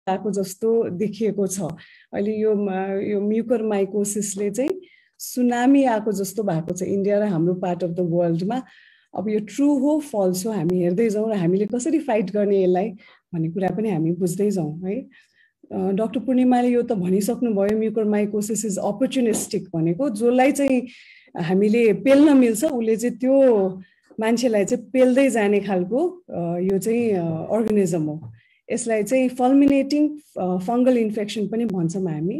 आएको जस्तो देखिएको छ। अहिले यो म्युकरमाइकोसिसले चाहिँ सुनामी आएको जस्तो भएको छ इन्डिया र हाम्रो पार्ट अफ द वर्ल्डमा। अब यो ट्रु हो फल्स हो हामी हेर्दै जाउँ र हामीले कसरी फाइट गर्ने यसलाई भन्ने कुरा पनि हामी बुझ्दै जाउँ है। डाक्टर पूर्णिमाले यो त भनिसक्नुभयो, म्युकरमाइकोसिस इज अपर्चुनिस्टिक भनेको जसलाई चाहिँ हामीले पेल्न मिल्छ उसले चाहिँ त्यो मान्छेलाई चाहिँ पेल्दै जाने खालको यो चाहिँ अर्गनिजम हो। यसलाई चाहिँ फल्मिनेटिङ फंगल इन्फेक्सन पनि भन्छौँ हामी।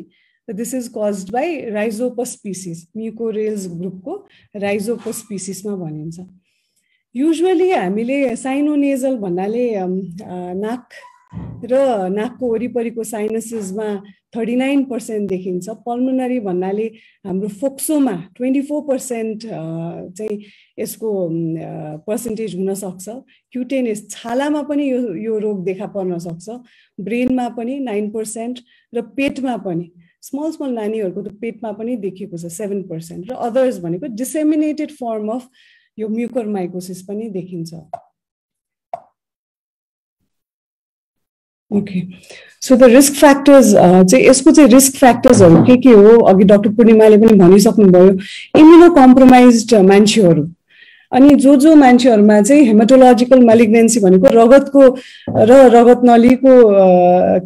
This is caused by Rhizopus species, Mucorales ग्रुपको राइजोपस स्पिसिसमा भनिन्छ। युजुअली हामीले साइनोनेजल भन्नाले नाक र नाकको वरिपरिको साइनसेसमा 39% देखिन्छ। पल्मोनरी भन्नाले हाम्रो फोक्सोमा 24% चाहिँ यसको पर्सेन्टेज हुन सक्छ। क्युटेनियस छालामा पनि यो रोग देखा पर्न सक्छ। ब्रेनमा पनि 9% र पेटमा पनि स्मल नानीहरूको त पेटमा पनि देखिएको छ 7% र अदर्स भनेको डिसेमिनेटेड फर्म अफ यो म्युकरमाइकोसिस पनि देखिन्छ। Okay, so the risk factors चाहिँ यसको चाहिँ रिस्क फ्याक्टर्सहरू के हो अघि डाक्टर पूर्णिमाले पनि भनिसक्नुभयो। इम्युनो कम्प्रोमाइज्ड मान्छेहरू अनि जो मान्छेहरूमा चाहिँ हेमाटोलोजिकल मैलिग्नेन्सी भनेको रगतको र रगत नलीको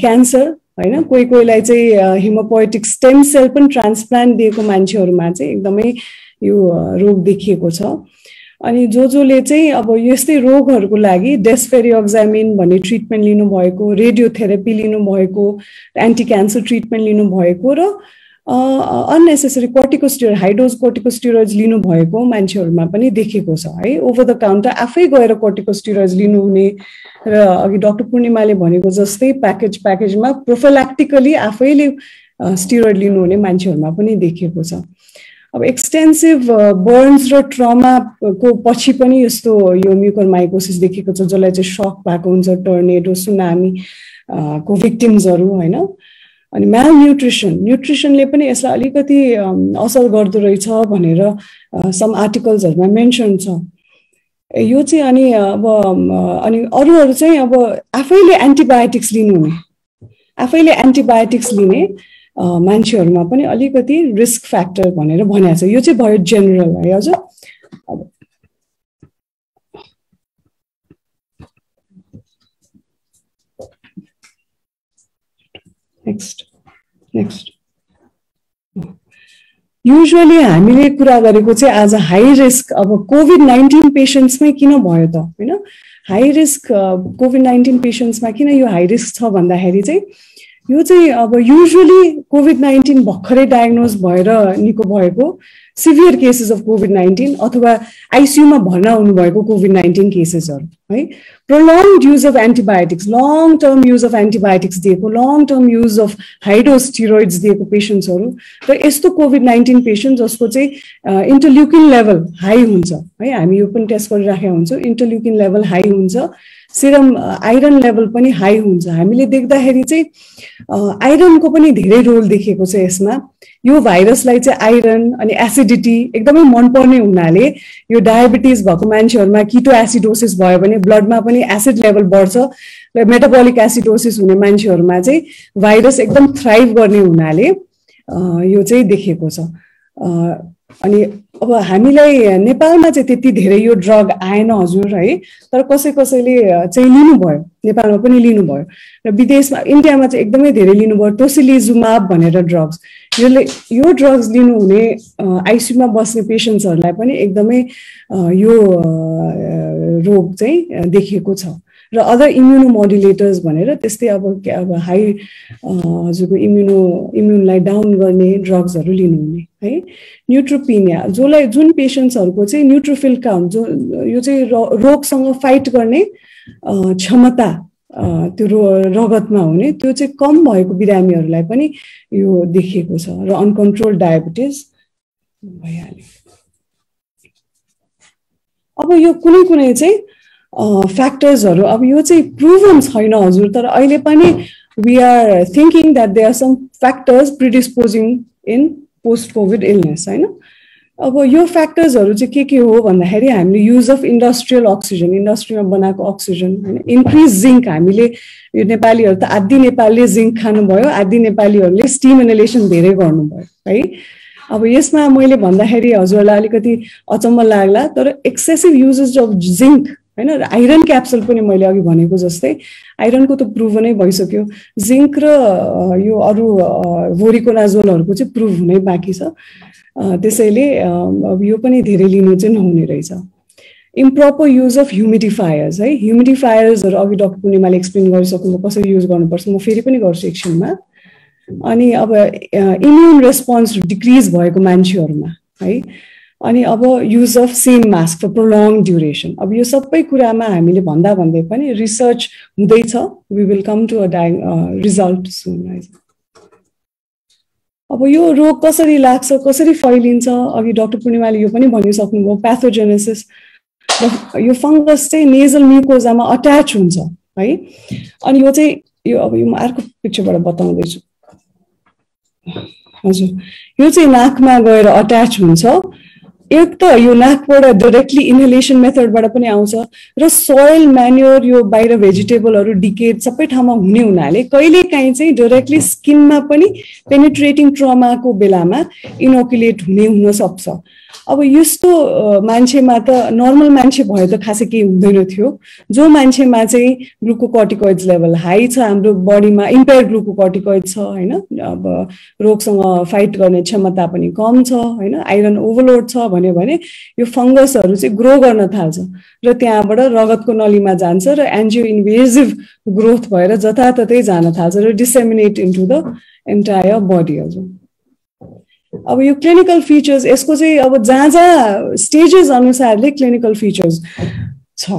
क्यान्सर हैन, कोहीलाई चाहिँ हेमोपोइटिक स्टेम सेल पनि ट्रान्सप्लान्ट दिएको मान्छेहरूमा चाहिँ एकदमै यो रोग देखिएको छ। अनि जसले चाहिँ अब यस्तै रोगहरूको लागि डेस्फेरियोक्सामिन भन्ने ट्रिटमेन्ट लिनुभएको, रेडियोथेरापी लिनुभएको, एन्टी क्यान्सर ट्रिटमेन्ट लिनुभएको र अननेसेसरी कर्टिकोस्टेरोइड हाई डोज कर्टिकोस्टेरोइड्स लिनुभएको मान्छेहरूमा पनि देखिएको छ है। ओभर द काउन्टर आफै गएर कर्टिकोस्टेरोइड्स लिनुहुने र अघि डाक्टर पूर्णिमाले भनेको जस्तै प्याकेजमा प्रोफिल्याक्टिकली आफैले स्टेरोइड लिनुहुने मान्छेहरूमा पनि देखिएको छ। अब एक्सटेन्सिभ बर्न्स र ट्रमा को पछि पनि यस्तो यो म्युकरमाइकोसिस देखिएको छ, जसलाई चाहिँ सक भएको हुन्छ, टर्नेडो सुनामी को भिक्टिम्सहरू हैन। अनि न्युट्रिसनले पनि यसलाई अलिकति असर गर्दो रहेछ भनेर सम आर्टिकल्सहरुमा मेन्सन छ। यो चाहिँ अनि अरूहरू चाहिँ अब आफैले एन्टिबायोटिक्स लिने मान्छेहरूमा पनि अलिकति रिस्क फ्याक्टर भनेर भनेको छ। यो चाहिँ भयो जेनरल है। अझ नेक्स्ट युजुअली हामीले कुरा गरेको चाहिँ आज हाई रिस्क अब कोभिड-19 पेशेन्ट्समै किन भयो त हैन। हाई रिस्क कोभिड-19 पेशेन्ट्समा किन यो हाई रिस्क छ भन्दाखेरि चाहिँ यो चाहिँ अब युजुअली कोभिड-19 भर्खरै डायग्नोज भएर निको भएको सिभियर केसेस अफ कोभिड-19 अथवा आइसियुमा भर्ना हुनुभएको कोभिड-19 केसेसहरू है। Prolonged use of antibiotics, long term use of antibiotics दिएको, long term use of high dose steroids दिएको पेशेन्ट्सहरू र यस्तो कोभिड-19 पेशेन्ट जसको चाहिँ इन्टरल्युकिन लेभल हाई हुन्छ है। हामी यो पनि टेस्ट गरिराखेका हुन्छौँ। इन्टरल्युकिन लेभल हाई हुन्छ, सिरम आइरन लेभल पनि हाई हुन्छ। हामीले देख्दाखेरि चाहिँ आइरनको पनि धेरै रोल देखिएको छ यसमा। यो भाइरसलाई चाहिँ आइरन अनि एसिडिटी एकदमै मनपर्ने हुनाले यो डायबिटिज भएको मान्छेहरूमा किटो एसिडोसिस भयो भने ब्लडमा पनि एसिड लेभल बढ्छ र मेटाबोलिक एसिडोसिस हुने मान्छेहरूमा चाहिँ भाइरस एकदम थ्राइभ गर्ने हुनाले यो चाहिँ देखिएको छ। अनि अब हामीलाई नेपालमा चाहिँ त्यति धेरै यो ड्रग आएन हजुर है, तर कसैले चाहिँ लिनुभयो, नेपालमा पनि लिनुभयो र विदेशमा इन्डियामा चाहिँ एकदमै धेरै लिनुभयो। टोसिलिजुमाब भनेर ड्रग्स, यो ड्रग्स लिनुहुने आइसियुमा बस्ने पेशेन्ट्सहरूलाई पनि एकदमै यो रोग चाहिँ देखिएको छ। र अदर इम्युनोमोडुलेटर्स भनेर त्यस्तै अब हाई हजुरको इम्युनलाई डाउन गर्ने ड्रग्सहरू लिनुहुने है। न्युट्रोपिनिया जुन पेशेन्ट्सहरूको चाहिँ न्युट्रोफिल काउन्ट यो चाहिँ रोगसँग फाइट गर्ने क्षमता त्यो रगतमा हुने त्यो चाहिँ कम भएको बिरामीहरूलाई पनि यो देखिएको छ र अनकन्ट्रोल्ड डायबिटिज भइहाल्यो। अब यो कुनै चाहिँ फ्याक्टर्सहरू अब यो चाहिँ प्रुभन छैन हजुर, तर अहिले पनि we are thinking that there are some factors predisposing in post covid illness हैन। अब यो फ्याक्टर्सहरू चाहिँ के हो भन्दाखेरि हामीले युज अफ इन्डस्ट्रियल अक्सिजन, इन्डस्ट्रीमा बनाएको अक्सिजन हैन, इन्क्रिज जिङ्क, हामीले यो नेपालीहरू त आधी नेपालीले जिङ्क खानुभयो, आधी नेपालीहरूले स्टिम इनहेलेसन धेरै गर्नुभयो है। अब यसमा मैले भन्दाखेरि हजुरलाई अलिकति अचम्म लाग्ला, तर एक्सेसिभ युजेस अफ जिङ्क हैन, आइरन क्याप्सुल पनि मैले अघि भनेको जस्तै आइरनको त प्रुभनै भइसक्यो, जिङ्क र यो अरू भोरिकोनाजोलहरूको चाहिँ प्रुभ हुनै बाँकी छ। त्यसैले अब यो पनि धेरै लिनु चाहिँ नहुने रहेछ। इम्प्रोपर युज अफ ह्युमिडिफायर्स है, ह्युमिडिफायर्सहरू अघि डाक्टर पूर्णिमाले एक्सप्लेन गरिसक्नु कसरी युज गर्नुपर्छ, म फेरि पनि गर्छु एकछिनमा। अनि अब इम्युन रेस्पोन्स डिक्रिज भएको मान्छेहरूमा है, अनि अब use of same mask for prolonged duration. अब यो सबै कुरामा हामीले भन्दै पनि रिसर्च हुँदैछ, we will come to a result soon. अब यो रोग कसरी लाग्छ, कसरी फैलिन्छ, अघि डाक्टर पूर्णिमाले यो पनि भनिसक्नुभयो, प्याथोजेनेसिस। यो फङ्गस चाहिँ नेजल म्युकोजामा अट्याच हुन्छ है, अनि यो चाहिँ यो अब यो म अर्को पिक्चरबाट बताउँदैछु। हजुर, यो चाहिँ नाकमा गएर अट्याच हुन्छ। एक त यो नाकबाट डाइरेक्टली इनहेलेसन मेथडबाट पनि आउँछ, र सोइल म्यान्योर यो बाहिर भेजिटेबलहरू डिकेड सबै ठाउँमा हुने हुनाले कहिलेकाहीँ चाहिँ डाइरेक्टली स्किनमा पनि पेनिट्रेटिङ ट्रमाको बेलामा इनोकुलेट हुन सक्छ। अब यस्तो मान्छेमा त नर्मल मान्छे भए त खासै केही हुँदैन थियो, जो मान्छेमा चाहिँ ग्लुकोकर्टिकोइड्स लेभल हाई छ, हाम्रो बडीमा इम्पेयर ग्लुकोकर्टिकोइड छ हैन, अब रोगसँग फाइट गर्ने क्षमता पनि कम छ हैन, आइरन ओभरलोड छ भने यो फङ्गसहरू चाहिँ ग्रो गर्न थाल्छ र त्यहाँबाट रगतको नलीमा जान्छ र एन्जियो इन्भेजिभ ग्रोथ भएर जताततै जान थाल्छ र disseminate into the entire body. हजुर, अब यो क्लिनिकल फिचर्स यसको चाहिँ अब जहाँ स्टेजेस अनुसारले क्लिनिकल फिचर्स छ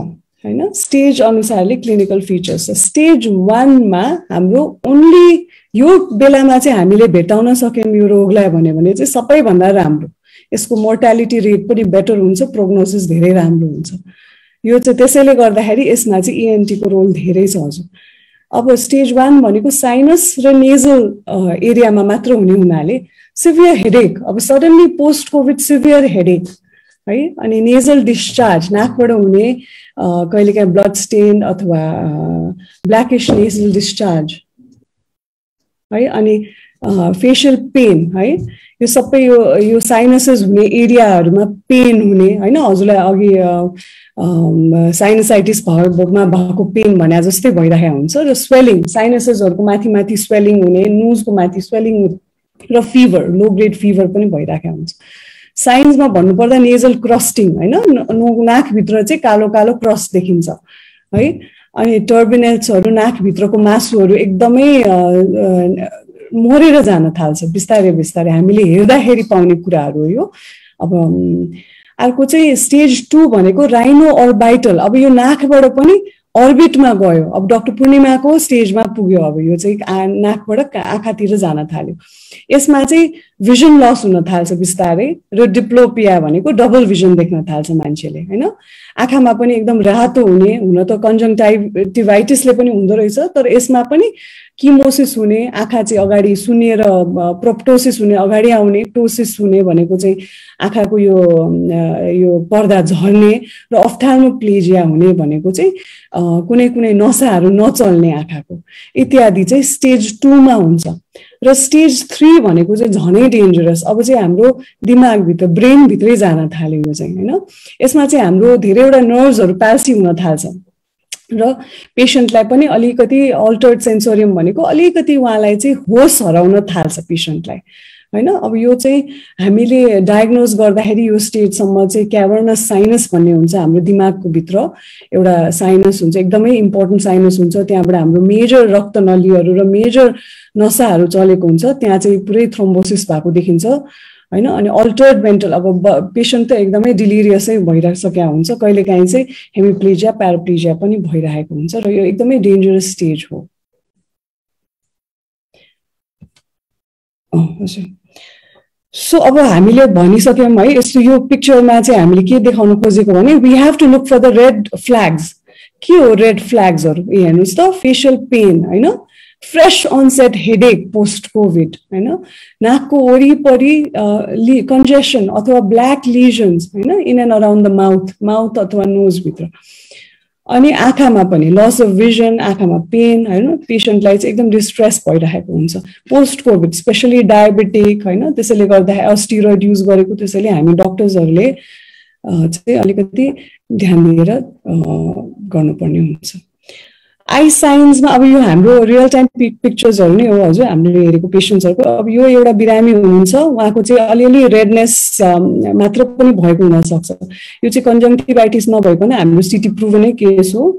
हैन, स्टेज अनुसारले क्लिनिकल फिचर्स छ। स्टेज 1 मा हाम्रो ओन्ली यो बेलामा चाहिँ हामीले भेटाउन सक्यौं यो रोगलाई भने चाहिँ सबैभन्दा राम्रो, यसको मोर्टालिटी रेट पनि बेटर हुन्छ, प्रोग्नोसिस धेरै राम्रो हुन्छ। यो चाहिँ त्यसैले गर्दाखेरि यसमा चाहिँ ENT को रोल धेरै छ। हजुर, अब स्टेज 1 भनेको साइनस र नेजल एरियामा मात्र हुने हुनाले सिभियर हेडेक, अब suddenly post covid severe headache है, अनि नेजल डिस्चार्ज, नाकबाट हुने कहिलेकाहीँ ब्लड स्टेन अथवा ब्ल्याकिश नेजल डिस्चार्ज है, अनि फेसियल पेन है, यो सबै यो साइनसेस हुने एरियाहरूमा पेन हुने हैन, हजुरलाई अघि साइनसाइटिसमा भएको पेन भने जस्तै भइरहेको हुन्छ, र स्वेलिङ, साइनसेसहरूको माथि स्वेलिङ हुने, नुजको माथि स्वेलिङ र फिभर, लो ग्रेड फिभर पनि भइरहेको हुन्छ। साइन्समा भन्नुपर्दा नेजल क्रस्टिङ हैन, नाकभित्र चाहिँ कालो कालो क्रस देखिन्छ है, अनि टर्बिनेल्सहरू, नाकभित्रको मासुहरू एकदमै मरेर जान थाल्छ बिस्तारै बिस्तारै, हामीले हेर्दाखेरि पाउने कुराहरू हो यो। अब अर्को चाहिँ स्टेज 2 भनेको राइनो अर्बाइटल, अब यो नाकबाट पनि अर्बिटमा गयो, अब डाक्टर पूर्णिमाको स्टेजमा पुग्यो, अब यो चाहिँ नाकबाट आँखातिर जान थाल्यो। यसमा चाहिँ भिजन लस हुन थाल्छ बिस्तारै, र डिप्लोपिया भनेको डबल भिजन देख्न थाल्छ मान्छेले हैन, आँखामा पनि एकदम रातो हुने, हुन त कन्जङ्क्टिभाइटिसले पनि हुँदो रहेछ, तर यसमा पनि किमोसिस हुने, आँखा चाहिँ अगाडि सुन्ने र प्रोप्टोसिस हुने अगाडि आउने, टोसिस हुने भनेको चाहिँ आँखाको यो पर्दा झर्ने, र अफ्थाल्मोप्लेजिया हुने भनेको चाहिँ कुनै कुनै नसाहरू नचल्ने आँखाको, इत्यादि चाहिँ स्टेज 2 मा हुन्छ। र स्टेज 3 भनेको चाहिँ झनै डेन्जरस, अब चाहिँ हाम्रो दिमागभित्र ब्रेनभित्रै जान थाल्यो यो चाहिँ हैन, यसमा चाहिँ हाम्रो धेरैवटा नर्भ्सहरू पाल्सी हुन थाल्छ र पेशेन्टलाई पनि अलिकति अल्टर्ड सेन्सोरियम भनेको अलिकति उहाँलाई चाहिँ होस हराउन थाल्छ पेशेन्टलाई हैन। अब यो चाहिँ हामीले डायग्नोज गर्दाखेरि यो स्टेजसम्म चाहिँ क्याभर्नस साइनस भन्ने हुन्छ, हाम्रो दिमागको भित्र एउटा साइनस हुन्छ, एकदमै इम्पोर्टेन्ट साइनस हुन्छ, त्यहाँबाट हाम्रो मेजर रक्तनलीहरू र मेजर नसाहरू चलेको हुन्छ, त्यहाँ चाहिँ पुरै थ्रोम्बोसिस भएको देखिन्छ हैन। अनि अल्टर्ड मेन्टल, अब पेशेन्ट त एकदमै डिलिरियसै भइसकेको हुन्छ, कहिलेकाहीँ चाहिँ हेमिप्लेजिया प्याराप्लेजिया पनि भइरहेको हुन्छ, र यो एकदमै डेन्जरस स्टेज हो। सो अब हामीले भनिसक्यौं है, यस्तो यो पिक्चरमा चाहिँ हामीले के देखाउन खोजेको भने we have to look for the red flags. के हो रेड फ्ल्याग्सहरू? हेर्नुहोस् त, फेसियल पेन हैन, fresh onset headache post covid हैन, नाकको वरिपरि कन्जेसन अथवा ब्ल्याक लिजन्स हैन in and around the mouth अथवा नोज भित्र, अनि आँखामा पनि लस अफ भिजन, आँखामा पेन हैन, पेशेन्टलाई चाहिँ एकदम डिस्ट्रेस भइरहेको हुन्छ पोस्ट कोभिड, स्पेशली डायबेटिक हैन, त्यसैले गर्दा स्टेरोइड युज गरेको, त्यसैले हामी डक्टर्सहरूले चाहिँ अलिकति ध्यान दिएर गर्नुपर्ने हुन्छ। आई साइन्समा अब यो हाम्रो रियल टाइम पिक्चर्सहरू नै हो हजुर, हामीले हेरेको पेसेन्ट्सहरूको। अब यो एउटा बिरामी हुनुहुन्छ, उहाँको चाहिँ अलिअलि रेडनेस मात्र पनि भएको हुनसक्छ, यो चाहिँ कन्जङ्टिभाइटिस नभइकन हाम्रो सिटी प्रुभनै केस हो,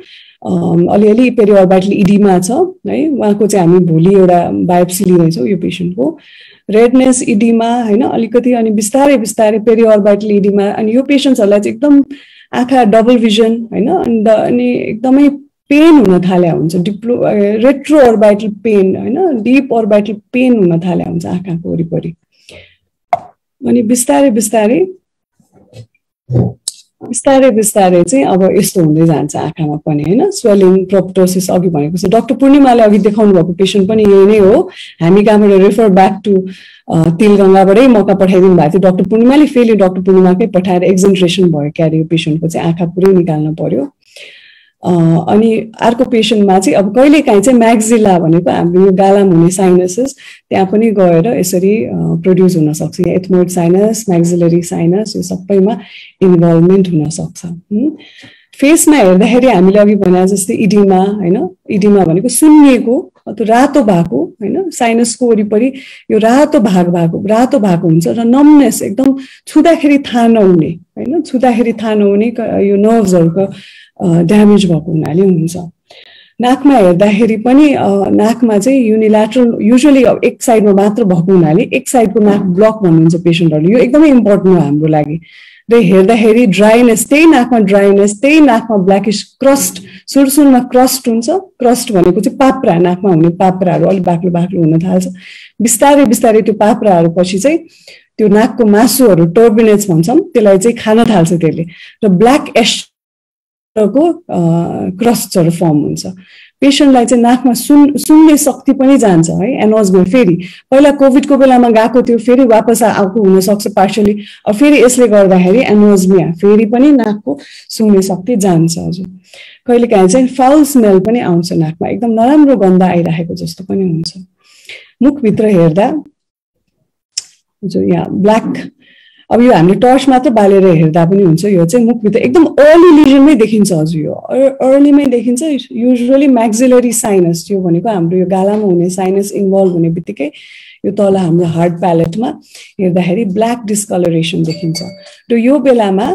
अलिअलि पेरिअर्बाइटल इडिमा छ है, उहाँको चाहिँ हामी भोलि एउटा बायोप्सी लिनेछौँ यो पेसेन्टको, रेडनेस इडिमा हैन अलिकति, अनि बिस्तारै बिस्तारै पेरिअर्बाइटल इडिमा, अनि यो पेसेन्ट्सहरूलाई चाहिँ एकदम आँखा डबल भिजन हैन, अनि एकदमै पेन हुन थाल्या हुन्छ, रेट्रो अर्बाइटल पेन हैन, डीप अर्बाइटल पेन हुन थाल्या हुन्छ आँखाको वरिपरि, अनि बिस्तारै बिस्तारै चाहिँ अब यस्तो हुँदै जान्छ आँखामा पनि हैन, स्वेलिङ, प्रोप्टोसिस अघि भनेको छ। डाक्टर पूर्णिमाले अघि देखाउनु भएको पेसेन्ट पनि यही नै हो, हामी कहाँबाट रेफर ब्याक टु तिलगङ्गाबाटै मौका पठाइदिनु भएको थियो डाक्टर पूर्णिमाले, फेरि डाक्टर पूर्णिमाकै पठाएर एक्जेन्ट्रेसन भयो क्यारे, यो पेसेन्टको चाहिँ आँखा पुरै निकाल्न पर्यो। अनि अर्को पेसेन्टमा चाहिँ अब कहिलेकाहीँ चाहिँ म्याक्जिला भनेको हाम्रो यो गालाम हुने साइनसेस त्यहाँ पनि गएर यसरी प्रोड्युस हुन सक्छ, या एथमोइड साइनस, म्याक्जिलरी साइनस, यो सबैमा इन्भल्भमेन्ट हुन सक्छ। फेसमा हेर्दाखेरि हामीले अघि भने जस्तै इडिमा हैन, इडिमा भनेको सुन्निएको अथवा रातो भएको हैन, साइनसको वरिपरि यो रातो भएको हुन्छ र नमनेस, एकदम छुँदाखेरि थाहा नहुने हैन, छुँदाखेरि थाहा नहुने यो नर्भ्सहरूको ड्यामेज भएको हुनाले हुन्छ। नाकमा हेर्दाखेरि पनि नाकमा चाहिँ युनिल्याटरल युजुअली एक साइडमा मात्र भएको हुनाले एक साइडको नाक ब्लक भन्नुहुन्छ पेसेन्टहरूले, यो एकदमै इम्पोर्टेन्ट हो हाम्रो लागि। र हेर्दाखेरि ड्राइनेस, त्यही नाकमा ड्राइनेस, त्यही नाकमा ब्ल्याकिस क्रस्ट, सुरुमा क्रस्ट हुन्छ, क्रस्ट भनेको चाहिँ पाप्रा, नाकमा हुने पाप्राहरू अलिक बाक्लो बाक्लो हुन थाल्छ, बिस्तारै बिस्तारै त्यो पाप्राहरू पछि चाहिँ त्यो नाकको मासुहरू टर्बिनेट्स भन्छौँ, त्यसलाई चाहिँ खान थाल्छ त्यसले, र ब्ल्याक को क्रस्टहरू फर्म हुन्छ। पेसेन्टलाई चाहिँ नाकमा सुन्ने शक्ति पनि जान्छ है, एनोजमा फेरि पहिला कोभिडको बेलामा गएको थियो, फेरि वापस आएको हुनसक्छ पार्सली, अब फेरि यसले गर्दाखेरि एनोजमिया, फेरि पनि नाकको सुन्ने शक्ति जान्छ हजुर। कहिलेकाहीँ चाहिँ फाउल स्मेल पनि आउँछ नाकमा, एकदम नराम्रो गन्ध आइरहेको जस्तो पनि हुन्छ। मुखभित्र हेर्दा हजुर यहाँ ब्ल्याक, अब यो हामीले टर्च मात्र बालेर हेर्दा पनि हुन्छ, यो चाहिँ मुखभित्र एकदम अर्ली लिजनमै देखिन्छ हजुर, यो अर्लीमै देखिन्छ। युजुअली म्याक्जिलरी साइनस, यो भनेको हाम्रो यो गालामा हुने साइनस इन्भल्भ हुने बित्तिकै यो तल हाम्रो हार्ड प्यालेटमा हेर्दाखेरि ब्ल्याक डिस्कलरेसन देखिन्छ, र यो बेलामा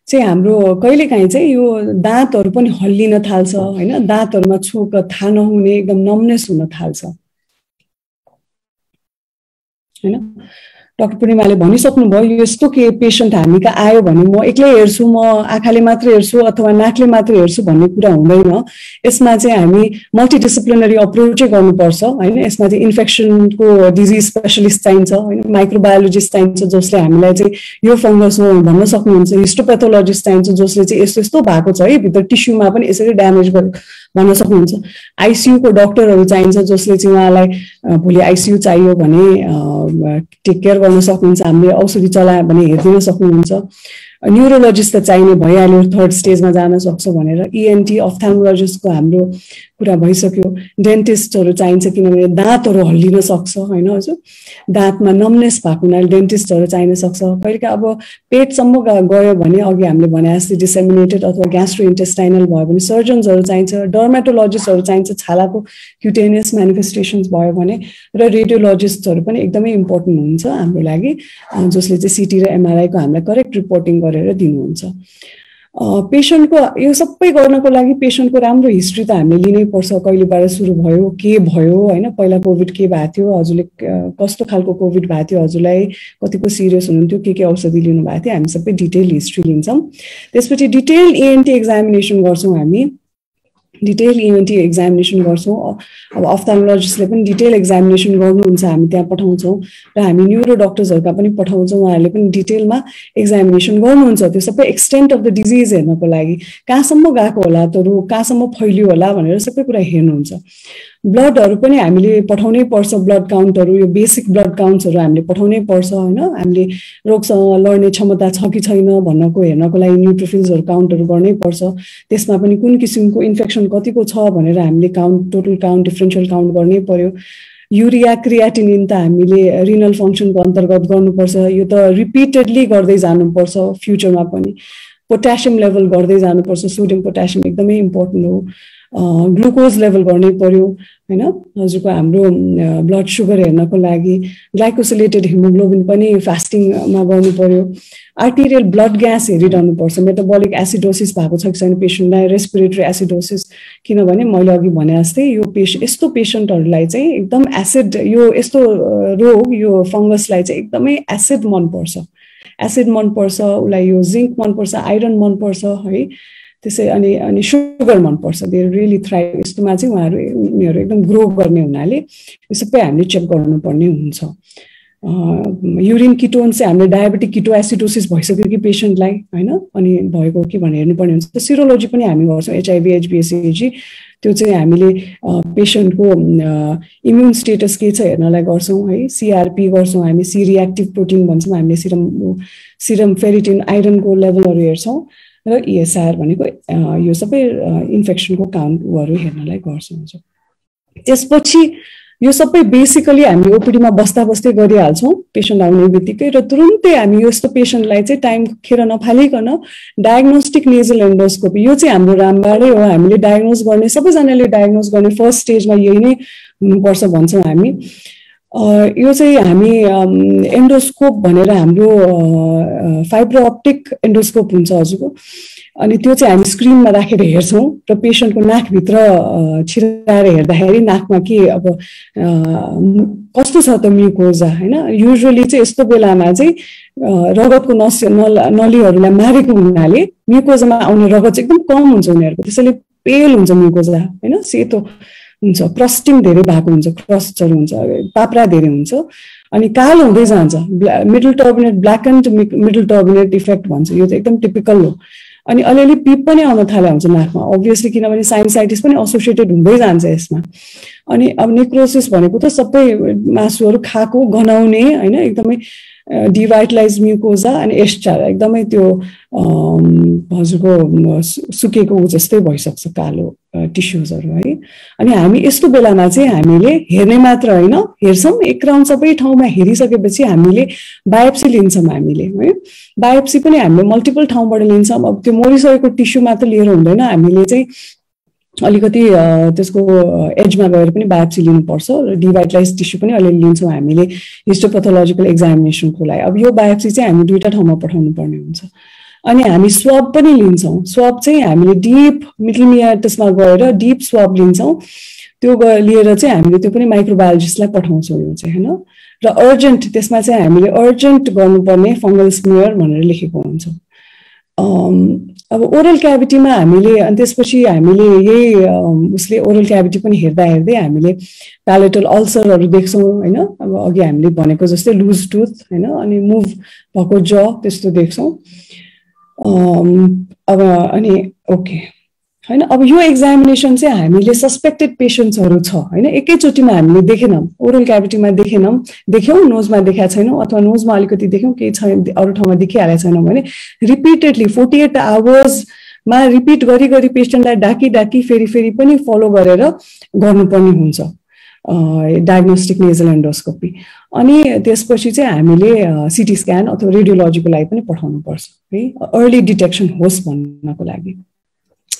चाहिँ हाम्रो कहिलेकाहीँ चाहिँ यो दाँतहरू पनि हल्लिन थाल्छ हैन, दाँतहरूमा छोक थाहा नहुने, एकदम नमनेस हुन थाल्छ हैन। डाक्टर पूर्णिमाले भनिसक्नुभयो, यस्तो के पेसेन्ट हामी कहाँ आयो भने म एक्लै हेर्छु, म आँखाले मात्र हेर्छु अथवा नाकले मात्र हेर्छु भन्ने कुरा हुँदैन। यसमा चाहिँ हामी मल्टिडिसिप्लिनरी अप्रोचै गर्नुपर्छ हैन, यसमा चाहिँ इन्फेक्सनको डिजिज स्पेसलिस्ट चाहिन्छ हैन, माइक्रोबायोलोजिस्ट चाहिन्छ जसले हामीलाई चाहिँ यो फङ्गस हो भन्न सक्नुहुन्छ, हिस्टोपेथोलोजिस्ट चाहिन्छ जसले चाहिँ यस्तो यस्तो भएको छ है भित्र टिस्युमा पनि यसरी ड्यामेज गर्यो भन्न सक्नुहुन्छ, आइसियुको डक्टरहरू चाहिन्छ जसले चाहिँ उहाँलाई भोलि आइसियु चाहियो भने टेक केयर गर्न सक्नुहुन्छ, हामीले औषधि चलायो भने हेरिदिन सक्नुहुन्छ, न्युरोलोजिस्ट त चाहिने भइहाल्यो, थर्ड स्टेजमा जान सक्छ भनेर, इएनटी अफ्थाल्मोलोजिस्टको हाम्रो कुरा भइसक्यो, डेन्टिस्टहरू चाहिन्छ किनभने दाँतहरू हल्लिन सक्छ हैन हजुर, दाँतमा नमनेस भएको हुनाले डेन्टिस्टहरू चाहिन सक्छ। कहिलेकाहीँ अब पेटसम्म गयो भने अघि हामीले भने जस्तै डिसेमिनेटेड अथवा ग्यास्ट्रो इन्टेस्टाइनल भयो भने सर्जन्सहरू चाहिन्छ, डर्मेटोलोजिस्टहरू चाहिन्छ क्युटेनियस म्यानिफेस्टेसन्स भयो भने, र रेडियोलोजिस्टहरू पनि एकदमै इम्पोर्टेन्ट हुन्छ हाम्रो लागि, जसले चाहिँ सिटी र एमआरआईको हामीलाई करेक्ट रिपोर्टिङ गरेर दिनुहुन्छ। पेसेन्टको यो सबै गर्नको लागि पेसेन्टको राम्रो हिस्ट्री त हामीले लिनै पर्छ, कहिलेबाट सुरु भयो, के भयो हैन, पहिला कोभिड के भएको थियो, हजुरले कस्तो खालको कोभिड भएको थियो, हजुरलाई कतिको सिरियस हुनुहुन्थ्यो, के औषधि लिनु भएको थियो, हामी सबै डिटेल हिस्ट्री लिन्छौँ। त्यसपछि डिटेल इएनटी एक्जामिनेसन गर्छौँ, हामी डिटेल इएनटी एक्जामिनेसन गर्छौँ। अब अफ्थाल्मोलोजिस्टले पनि डिटेल एक्जामिनेसन गर्नुहुन्छ, हामी त्यहाँ पठाउँछौँ, र हामी न्युरो डक्टर्सहरूका पनि पठाउँछौँ, उहाँहरूले पनि डिटेलमा एक्जामिनेसन गर्नुहुन्छ, त्यो सबै एक्सटेन्ट अफ द डिजिज हेर्नको लागि, कहाँसम्म गएको होला त रोग, कहाँसम्म फैलियो होला भनेर सबै कुरा हेर्नुहुन्छ। ब्लडहरू पनि हामीले पठाउनै पर्छ, ब्लड काउन्टहरू, यो बेसिक ब्लड काउन्ट्सहरू हामीले पठाउनै पर्छ होइन। हामीले रोगसँग लड्ने क्षमता छ कि छैन भन्नको हेर्नको लागि न्युट्रोफिल्सहरू काउन्टहरू गर्नै पर्छ। त्यसमा पनि कुन किसिमको इन्फेक्सन कतिको छ भनेर हामीले टोटल काउन्ट, डिफरेन्सियल काउन्ट गर्नै पर्यो। युरिया क्रियाटिनिन त हामीले रिनल फङ्सनको अन्तर्गत गर्नुपर्छ, यो त रिपिटेडली गर्दै जानुपर्छ फ्युचरमा पनि। पोट्यासियम लेभल गर्दै जानुपर्छ, सोडियम पोट्यासियम एकदमै इम्पोर्टेन्ट हो। ग्लुकोज लेभल गर्नै पर्यो होइन। हजुरको हाम्रो ब्लड सुगर हेर्नको लागि ग्लाइकोसिलेटेड हिमोग्लोबिन पनि फास्टिङमा गर्नु पर्यो। आर्टेरियल ब्लड ग्यास हेरिरहनुपर्छ, मेटाबोलिक एसिडोसिस भएको छ कि छैन पेसेन्टलाई, रेस्पिरेटरी एसिडोसिस। किनभने मैले अघि भने जस्तै यो यस्तो पेसेन्टहरूलाई चाहिँ एकदम एसिड, यो यस्तो रोग, यो फङ्गसलाई चाहिँ एकदमै एसिड मनपर्छ, एसिड मनपर्छ उसलाई, यो जिङ्क मनपर्छ, आइरन मनपर्छ है। त्यसै अनि सुगर मनपर्छ। They really thrive. यस्तोमा चाहिँ उनीहरू एकदम ग्रो गर्ने हुनाले यो सबै हामीले चेक गर्नुपर्ने हुन्छ। युरिन किटोन चाहिँ हामीले डायबेटिक किटो एसिडोसिस भइसक्यो कि पेसेन्टलाई होइन, अनि भएको कि भनेर हेर्नुपर्ने हुन्छ। सिरोलोजी पनि हामी गर्छौँ, HIV HbA1c त्यो चाहिँ हामीले पेसेन्टको इम्युन स्टेटस के छ हेर्नलाई गर्छौँ है। CRP गर्छौँ हामी, सी रिएक्टिभ प्रोटिन भन्छौँ हामीले, सिरम फेरिटिन आइरनको लेभलहरू हेर्छौँ, र ESR भनेको यो सबै इन्फेक्सनको काउन्टहरू हेर्नलाई गर्छौँ। त्यसपछि यो सबै बेसिकली हामी ओपिडीमा बस्दा बस्दै गरिहाल्छौँ पेसेन्ट आउने बित्तिकै, र तुरुन्तै हामी यस्तो पेसेन्टलाई चाहिँ टाइम खेर नफालिकन डायग्नोस्टिक नेजल एन्डोस्कोपी, यो चाहिँ हाम्रो रामबाडै हो। हामीले डायग्नोज गर्ने, सबैजनाले डायग्नोज गर्ने फर्स्ट स्टेजमा यही नै हुनुपर्छ भन्छौँ हामी। यो चाहिँ हामी एन्डोस्कोप भनेर हाम्रो फाइब्रो अप्टिक एन्डोस्कोप हुन्छ हजुरको, अनि त्यो चाहिँ हामी स्क्रिनमा राखेर हेर्छौँ र पेसेन्टको नाकभित्र छिराएर हेर्दाखेरि नाकमा के अब कस्तो छ त म्युकोजा होइन। युजुअली चाहिँ यस्तो बेलामा चाहिँ रगतको नलीहरूलाई मारेको हुनाले म्युकोजामा आउने रगत चाहिँ एकदम कम हुन्छ उनीहरूको, त्यसैले पेल हुन्छ म्युकोजा होइन, सेतो हुन्छ, क्रस्टिङ धेरै भएको हुन्छ, क्रस्टहरू हुन्छ, पाप्रा धेरै हुन्छ, अनि कालो हुँदै जान्छ। Middle turbinate, black and middle turbinate effect भन्छ, यो चाहिँ एकदम टिपिकल हो। अनि अलिअलि पिप पनि आउन थाले हुन्छ नाकमा, अभियसली किनभने साइनसाइटिस पनि एसोसिएटेड हुँदै जान्छ यसमा। अनि अब नेक्रोसिस भनेको त सबै मासुहरू खाएको, गनाउने होइन, एकदमै डिभाइटलाइज म्युकोजा अनि एस्चार एकदमै त्यो हजुरको सुकेको जस्तै भइसक्छ कालो टिस्युजहरू है। अनि हामी यस्तो बेलामा चाहिँ हामीले हेर्ने मात्र होइन, हेर्छौँ एक राउन्ड सबै ठाउँमा हेरिसकेपछि हामीले बायोप्सी लिन्छौँ हामीले है। बायोप्सी पनि हामीले मल्टिपल ठाउँबाट लिन्छौँ। अब त्यो मरिसकेको टिस्यु मात्र लिएर हुँदैन, हामीले चाहिँ अलिकति त्यसको एजमा गएर पनि बायोप्सी लिनुपर्छ र डिभाइटलाइज टिस्यु पनि अलिअलि लिन्छौँ हामीले हिस्टोपेथोलोजिकल एक्जामिनेसनको लागि। अब यो बायोप्सी चाहिँ हामी दुईवटा ठाउँमा पठाउनु पर्ने हुन्छ। अनि हामी स्वाब पनि लिन्छौँ। स्वाब चाहिँ हामीले डिप मिडल मियाटसमा गएर डिप स्वाब लिन्छौँ, त्यो लिएर चाहिँ हामीले त्यो पनि माइक्रोबायोलोजिस्टलाई पठाउँछौँ यो चाहिँ होइन। र अर्जेन्ट, त्यसमा चाहिँ हामीले अर्जेन्ट गर्नुपर्ने फङ्गल स्मियर भनेर लेखेको हुन्छ। अब ओरल क्याभिटीमा हामीले, अनि त्यसपछि हामीले यही उसले ओरल क्याभिटी पनि हेर्दा हेर्दै हामीले प्यालेटल अल्सरहरू देख्छौँ होइन। अब अघि हामीले भनेको जस्तै लुज टुथ होइन, अनि मुभ भएको ज त्यस्तो देख्छौँ। अब अनि ओके होइन। अब यो एक्जामिनेसन चाहिँ हामीले सस्पेक्टेड पेसेन्ट्सहरू छ होइन, एकैचोटिमा हामीले देखेनौँ, ओरल क्याभिटीमा देख्यौँ, नोजमा देखाएको छैनौँ, अथवा नोजमा अलिकति देख्यौँ, केही छैन अरू ठाउँमा देखिहालेको छैनौँ भने रिपिटेडली 48 आवर्समा रिपिट गरी पेसेन्टलाई डाकी फेरि पनि फलो गरेर गर्नुपर्ने हुन्छ डायग्नोस्टिक नेजल एन्डोस्कोपी। अनि त्यसपछि चाहिँ हामीले सिटी स्क्यान अथवा रेडियोलोजीको लागि पनि पठाउनुपर्छ है, अर्ली डिटेक्सन होस् भन्नको लागि।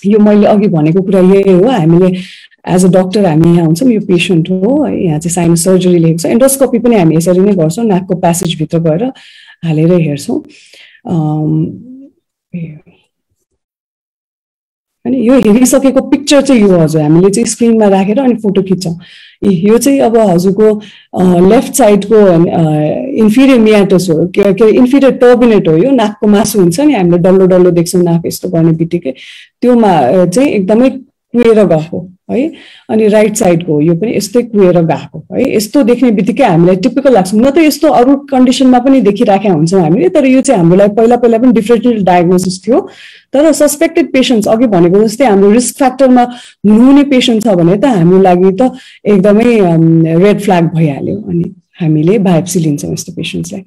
यो मैले अघि भनेको कुरा यही हो। हामीले एज अ डक्टर हामी यहाँ हुन्छौँ, यो पेसेन्ट हो, यहाँ चाहिँ साइनस सर्जरी लेखेको छ। एन्डोस्कोपी पनि हामी यसरी नै गर्छौँ, नाकको प्यासेजभित्र गएर हालेर हेर्छौँ। अनि यो हेरिसकेको पिक्चर चाहिँ यो हजुर हामीले चाहिँ स्क्रिनमा राखेर अनि फोटो खिच्छौँ। यो चाहिँ अब हजुरको लेफ्ट साइडको इन्फिरियर मियाटस हो, के इन्फिरियर टर्बिनेट हो। यो नाकको मासु हुन्छ नि, हामीले डल्लो देख्छौँ नाक यस्तो गर्ने बित्तिकै, त्योमा चाहिँ एकदमै कुहेर गएको है अनि राइट साइडको यो पनि यस्तै कुएर गएको है यस्तो देख्ने बित्तिकै हामीलाई टिपिकल लाग्छ न त यस्तो अरु कन्डिसनमा पनि देखिराखेका हुन्छौं हामीले तर यो चाहिँ हामीलाई पहिला पनि डिफरेन्शियल डायग्नोसिस थियो तर सस्पेक्टेड पेशेन्ट्स अघि भनेको जस्तै हाम्रो रिस्क फ्याक्टरमा हुने पेशेन्ट छ भने त हाम्रो लागि त एकदमै रेड फ्ल्याग भइहाल्यो अनि हामीले बायोप्सी लिन्छौं यस्तो पेशेन्ट्सलाई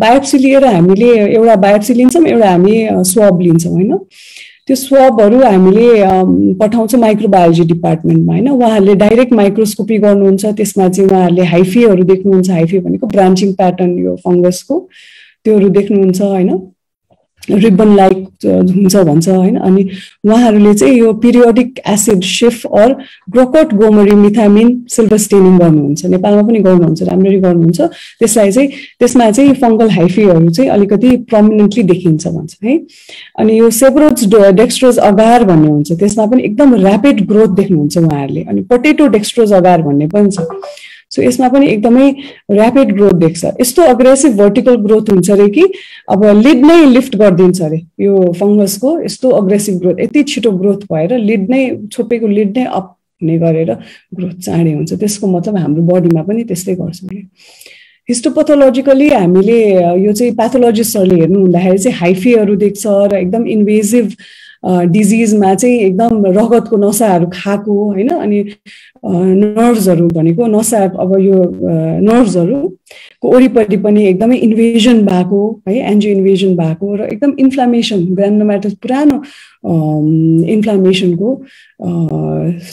बायोप्सी लिएर हामीले एउटा बायोप्सी लिन्छौं एउटा हामी स्वाब लिन्छौं हैन त्यो स्वाबहरु हामीले पठाउँछौं माइक्रोबायोलोजी डिपार्टमेन्टमा हैन उहाँहरूले डाइरेक्ट माइक्रोस्कोपी गर्नुहुन्छ त्यसमा चाहिँ उहाँहरूले हाइफीहरु देख्नुहुन्छ हाइफी भनेको ब्रान्चिङ प्याटर्न यो फंगसको त्योहरु देख्नुहुन्छ हैन रिबन लाइक हुन्छ भन्छ हैन अनि उहाँहरूले चाहिँ यो पिरियोडिक एसिड शिफ्ट or Grocott Gomori methenamine silver staining गर्नुहुन्छ नेपालमा पनि गर्नुहुन्छ राम्ररी गर्नुहुन्छ त्यसलाई चाहिँ त्यसमा चाहिँ फंगल हाइफीहरु चाहिँ अलिकति प्रोमिनेन्टली देखिन्छ भन्छ है अनि यो सेब्रोज डेक्स्ट्रोज अगार भन्ने हुन्छ त्यसमा पनि एकदम र्यापिड ग्रोथ देख्नुहुन्छ उहाँहरूले अनि पोटेटो डेक्स्ट्रोज अगार भन्ने पनि छ सो यसमा पनि एकदमै र्यापिड ग्रोथ देख्छ यस्तो अग्रेसिभ भर्टिकल ग्रोथ हुन्छ रे कि अब लिड नै लिफ्ट गर्दिन्छ रे यो फंगसको यस्तो अग्रेसिभ ग्रोथ यति छिटो ग्रोथ भएर लिड नै छोपेको लिड नै अप हुने गरेर ग्रोथ चाँडै हुन्छ त्यसको मतलब हाम्रो बडीमा पनि त्यस्तै गर्छ रे हिस्टोपैथोलोजिकली हामीले यो चाहिँ प्याथोलोजिस्टहरुले हेर्नु हुँदाखेरि चाहिँ हाइफीहरु देख्छ र एकदम इन्भेजिभ डिजीजमा चाहिँ एकदम रगतको नसाहरु खाएको हैन अनि नर्भ्सहरु भनेको नसा अब यो नर्भ्सहरुको वरिपरि पनि एकदमै इन्भेजन भएको है एन्जियो इन्भेजन भएको र एकदम इन्फ्लामेसन ग्रानुलोमाटस पुरानो इन्फ्लामेसनको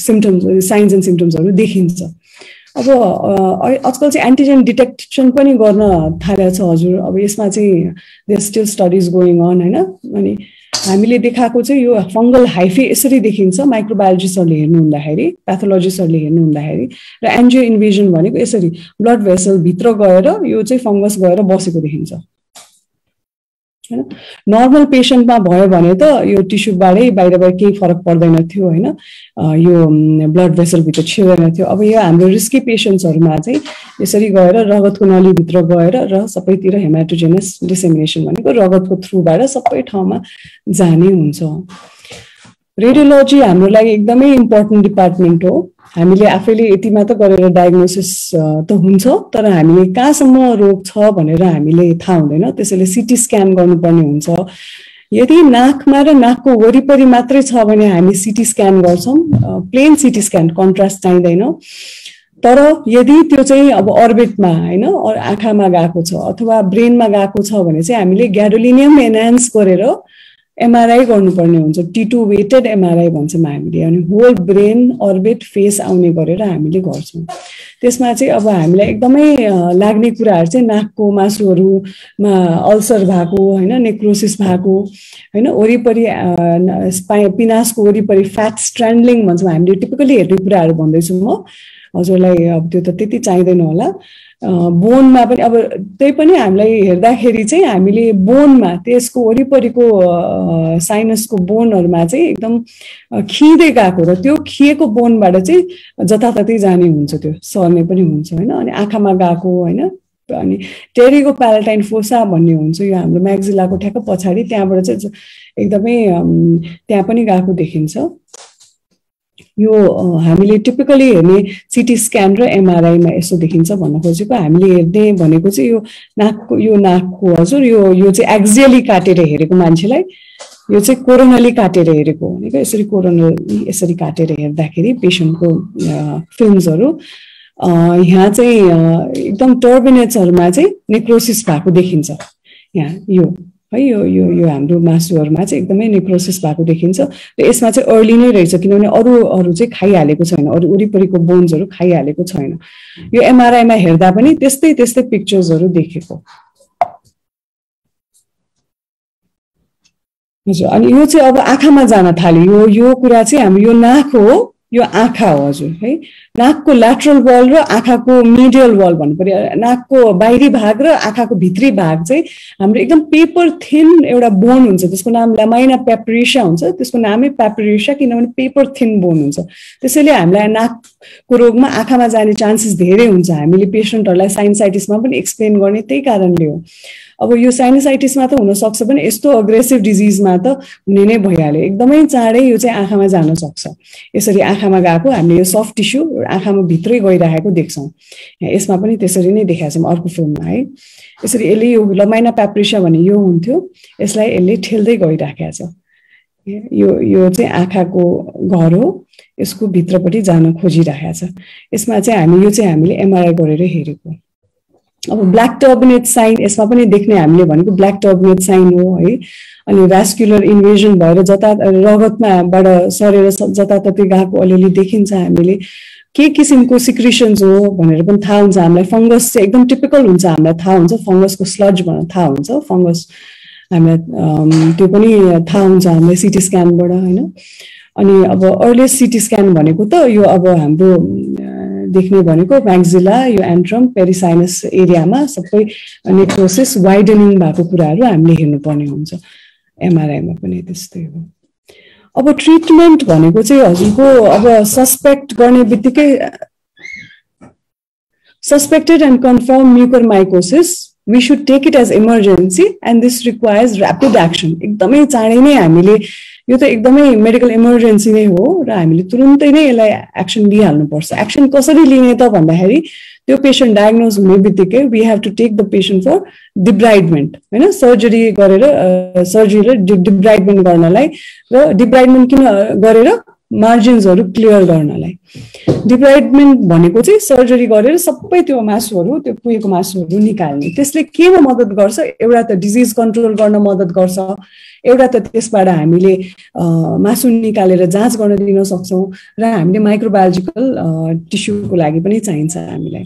सिम्पटम्स साइन्स एन्ड सिम्पटम्सहरु देखिन्छ अब आजकल चाहिँ एन्टिजेन डिटेक्सन पनि गर्न थालेको छ हजुर अब यसमा चाहिँ there still studies going on हैन अनि हामीले देखाएको चाहिँ यो फंगल हाइफी यसरी देखिन्छ माइक्रोबायोलोजिस्टहरुले हेर्नु हुँदाखेरि प्याथोलोजिस्टहरुले हेर्नु हुँदाखेरि र एन्जियो इन्भेजन भनेको यसरी ब्लड भेसल भित्र गएर यो चाहिँ फंगस गएर बसेको देखिन्छ हैन नर्मल पेशेन्टमा भयो भने त यो टिस्युबाटै बाहिरबाट केही फरक पर्दैन थियो हैन यो ब्लड भेसल भित्र छिर्दैन थियो अब यो हाम्रो रिस्की पेशेन्ट्सहरुमा चाहिँ यसरी गएर रगतको नली भित्र गएर र सबैतिर हेमाटोजेनस डिसेमिनेसन भनेको रगतको थ्रुबाट सबै ठाउँमा जाने हुन्छ रेडियोलोजी हाम्रो लागि एकदमै इम्पोर्टेन्ट डिपार्टमेन्ट हो हामीले आफैले यति मात्र गरेर डायग्नोसिस त हुन्छ तर हामीले कहाँसम्म रोग छ भनेर हामीले थाहा हुँदैन त्यसैले सीटी स्क्यान गर्नुपर्ने हुन्छ यदि नाकमा र नाकको वरिपरि मात्रै छ भने हामी सीटी स्क्यान गर्छौं प्लेन सीटी स्क्यान कन्ट्रास्ट चाहिँदैन तर यदि त्यो चाहिँ अब अर्बिटमा हैन आँखामा गएको छ अथवा ब्रेनमा गएको छ भने चाहिँ हामीले ग्याडोलिनियम एनहान्स गरेर एमआरआई गर्नुपर्ने हुन्छ T2 वेटेड एमआरआई भन्छौं हामीले अनि होल ब्रेन अर्बिट फेस आउने गरेर हामीले गर्छौं त्यसमा चाहिँ अब हामीलाई एकदमै लाग्ने कुराहरु चाहिँ नाकको मासुहरुमा अल्सर भएको हैन नेक्रोसिस भएको हैन वरिपरि पिनासको वरिपरि फ्याट स्ट्रान्डलिङ भन्छौं हामीले टिपिकली हेर्ने कुराहरु भन्दैछु म हजुरलाई अब त्यो त त्यति चाहिदैन होला बोनमा पनि अब त्यही पनि हामीलाई हेर्दाखेरि चाहिँ हामीले बोनमा त्यसको वरिपरिको साइनसको बोनहरुमा चाहिँ एकदम खिँदै गएको र त्यो खिएको बोनबाट चाहिँ जताततै जाने हुन्छ त्यो सर्ने पनि हुन्छ हैन अनि आँखामा गएको हैन अनि टेरिगो प्यालेटाइन फोसा भन्ने हुन्छ यो हाम्रो म्याक्सिलाको ठ्याक्क पछाडी त्यहाँबाट चाहिँ एकदमै त्यहाँ पनि गएको देखिन्छ यो हामीले टिपिकली हेर्ने सीटी स्क्यान र एमआरआई मा यसो देखिन्छ भन्न खोजेको हामीले हेर्ने भनेको चाहिँ यो नाकको हजुर यो चाहिँ एक्सियली काटेर हेरेको मान्छेलाई यो चाहिँ कोरोनली काटेर हेरेको भनेको यसरी कोरोनली यसरी काटेर हेर्दाखेरि पेशेन्टको फिल्म्सहरु यहाँ चाहिँ एकदम टर्बिनेट्सहरुमा चाहिँ नेक्रोसिस भएको देखिन्छ यहाँ यो है यो हाम्रो मासुहरुमा चाहिँ एकदमै नेक्रोसिस भएको देखिन्छ र यसमा चाहिँ अर्ली नै रहेछ किनभने अरु चाहिँ खाइहालेको छैन अरु वरिपरिको बोन्सहरु खाइहालेको छैन यो एमआरआई मा हेर्दा पनि त्यस्तै पिक्चर्सहरु देखेको हजुर अनि यो चाहिँ अब आँखामा जान थाल्यो यो कुरा चाहिँ हाम्रो यो नाक हो यो आँखा हो हजुर है नाकको ल्याटरल वल र आँखाको मिडियल वल भन्नु पर्यो नाकको बाहिरी भाग र आँखाको भित्री भाग चाहिँ हाम्रो एकदम पेपर थिन एउटा बोन हुन्छ त्यसको नाम ल्यामाइना पेपरेसिया हुन्छ त्यसको नामै पेपरेसिया किनभने पेपर थिन बोन हुन्छ त्यसैले हामीलाई नाकको रोगमा आँखामा जाने चान्सेस धेरै हुन्छ हामीले पेशेन्टहरुलाई साइनसाइटिसमा पनि एक्सप्लेन गर्ने त्यही कारणले हो अब यो साइनोसाइटिसमा त हुन सक्छ पनि यस्तो अग्रेसिभ डिजिजमा त हुने नै भइहाल्यो एकदमै चाँडै यो चाहिँ आँखामा जान सक्छ यसरी आँखामा गएको हामीले यो सफ्ट टिस्यु आँखामा भित्रै गइरहेको देख्छौँ यसमा पनि त्यसरी नै देखाएको छौँ अर्को फिल्ममा है यसरी यसले यो लमाइना प्याप्रिसिया भन्ने यो हुन्थ्यो यसलाई यसले ठेल्दै गइराखेको छ यो चाहिँ आँखाको घर हो यसको भित्रपट्टि जान खोजिरहेको छ यसमा चाहिँ हामीले एमआरआई गरेर हेरेको अब ब्ल्याक टर्बुलेन्ट साइन यसमा पनि देख्ने हामीले भनेको ब्ल्याक टर्बुलेन्ट साइन हो है अनि भ्यास्कुलर इन्भेजन भएर जता रगतमाबाट सरेर जताततै गएको अलिअलि देखिन्छ हामीले के किसिमको सिक्रिसन्स हो भनेर पनि थाहा हुन्छ हामीलाई फंगस चाहिँ एकदम टिपिकल हुन्छ हामीलाई थाहा हुन्छ फंगसको स्लज भनेर थाहा हुन्छ फंगस हामीलाई त्यो पनि थाहा हुन्छ हामीलाई सिटी स्क्यानबाट हैन अनि अब अर्लिएस्ट सिटी स्क्यान भनेको त यो अब हाम्रो देख्ने भनेको म्याक्सिला यो एन्ट्रम पेरिसाइनस एरियामा सबै नेक्रोसिस वाइडनिङ भएको कुराहरू हामीले हेर्नुपर्ने हुन्छ एमआरआईमा पनि त्यस्तै हो अब ट्रिटमेन्ट भनेको चाहिँ हजुरको अब सस्पेक्ट गर्ने बित्तिकै suspected and confirmed mucormycosis we should take it as emergency and this requires rapid action एकदमै चाँडै नै हामीले यो त एकदमै मेडिकल इमर्जेन्सी नै हो र हामीले तुरुन्तै नै यसलाई एक्सन लिइहाल्नु पर्छ एक्सन कसरी लिने त भन्दाखेरि त्यो पेशेन्ट डायग्नोज हुने बित्तिकै we have to take the patient for debridement हैन सर्जरी गरेर सर्जरी र डिब्राइडमेन्ट गर्नलाई र डिब्राइडमेन्ट किन गरेर मार्जिन्सहरु क्लियर गर्नलाई डिब्राइडमेन्ट भनेको चाहिँ सर्जरी गरेर सबै त्यो मासुहरु त्यो कुहेको मासुहरु निकाल्ने त्यसले केमा मद्दत गर्छ एउटा त डिजिज कन्ट्रोल गर्न मद्दत गर्छ एउटा त त्यसबाट हामीले मासु निकालेर जाँच गर्न दिन सक्छौं र हामीले माइक्रोबायोलोजिकल टिस्युको लागि पनि चाहिन्छ हामीलाई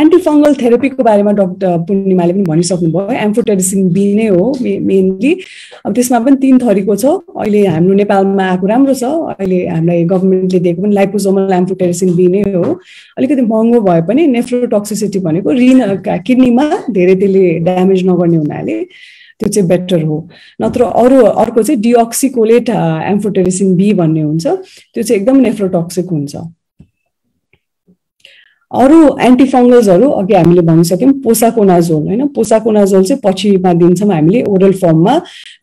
एन्टिफंगल थेरापीको बारेमा डाक्टर पूर्णिमाले पनि भनिसक्नु भयो एम्फोटेरिसिन बी नै हो मेनली अब त्यसमा पनि 3 थरीको छ अहिले हाम्रो नेपालमा आएको राम्रो छ अहिले हामीलाई गभर्नमेन्टले दिएको पनि लाइपोसोमल एम्फोटेरिसिन बी नै हो अलिकति महँगो भए पनि नेफ्रोटोक्सिसिटी भनेको किडनीमा धेरै त्यसले ड्यामेज नगर्ने हुनाले त्यो चाहिँ बेटर हो नत्र अर्को चाहिँ डिओक्सिकोलेट एम्फोटेरिसिन बी भन्ने हुन्छ त्यो चाहिँ एकदम नेफ्रोटोक्सिक हुन्छ अरु एन्टिफंगल्सहरु अघि हामीले भनिसक्यौं पोसाकोनाजोल हैन पोसाकोनाजोल चाहिँ पछिमा दिन्छौं हामीले ओरल फर्ममा